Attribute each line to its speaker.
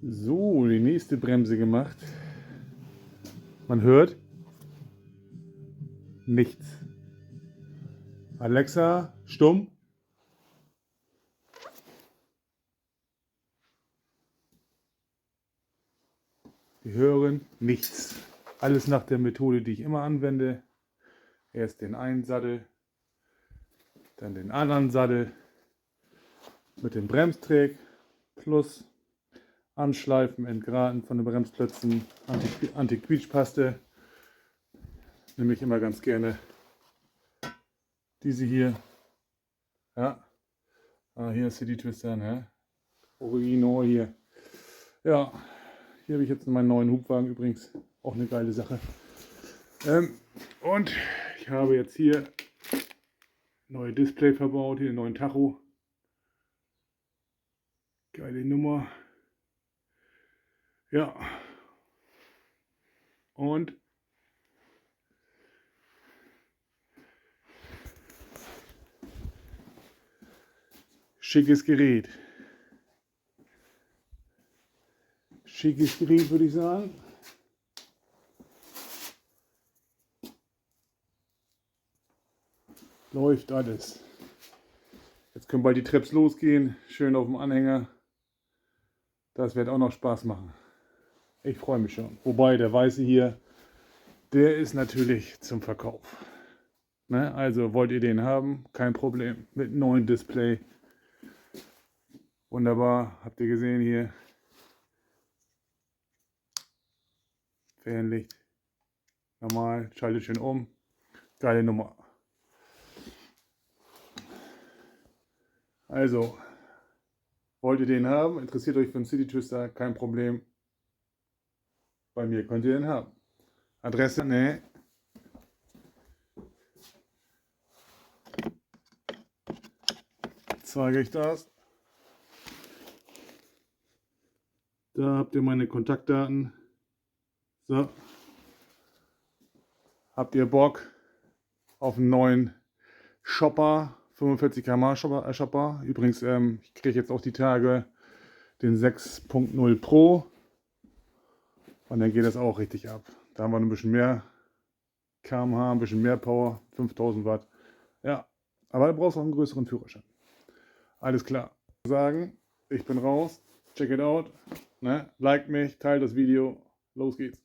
Speaker 1: So, die nächste Bremse gemacht. Man hört nichts. Alexa, stumm. Wir hören nichts. Alles nach der Methode, die ich immer anwende. Erst den einen Sattel, dann den anderen Sattel mit dem Bremsträg plus Anschleifen, Entgraten von den Bremsklötzen, Anti-Quietschpaste. Nehme ich immer ganz gerne diese hier. Ja, hier ist City Twister, ne? Original hier. Ja, hier habe ich jetzt meinen neuen Hubwagen, übrigens auch eine geile Sache. Und ich habe jetzt hier neue Display verbaut, hier einen neuen Tacho. Geile Nummer. Ja. Und schickes Gerät. Schickes Gerät, würde ich sagen. Läuft alles. Jetzt können bald die Trips losgehen. Schön auf dem Anhänger. Das wird auch noch Spaß machen. Ich freue mich schon. Wobei der weiße hier, der ist natürlich zum Verkauf. Ne? Also wollt ihr den haben? Kein Problem. Mit neuen Display. Wunderbar. Habt ihr gesehen hier? Fernlicht. Normal. Schaltet schön um. Geile Nummer. Also, wollt ihr den haben? Interessiert euch für einen City Twister? Kein Problem. Bei mir könnt ihr den haben. Adresse? Ne. Zeige ich das. Da habt ihr meine Kontaktdaten. So. Habt ihr Bock auf einen neuen Shopper? 45 km/h Shopper. Übrigens, ich kriege jetzt auch die Tage den 6.0 Pro. Und dann geht das auch richtig ab. Da haben wir ein bisschen mehr km/h, ein bisschen mehr Power, 5000 Watt. Ja, aber da brauchst du auch einen größeren Führerschein. Alles klar. Sagen, ich bin raus. Check it out. Ne? Like mich, teilt das Video. Los geht's.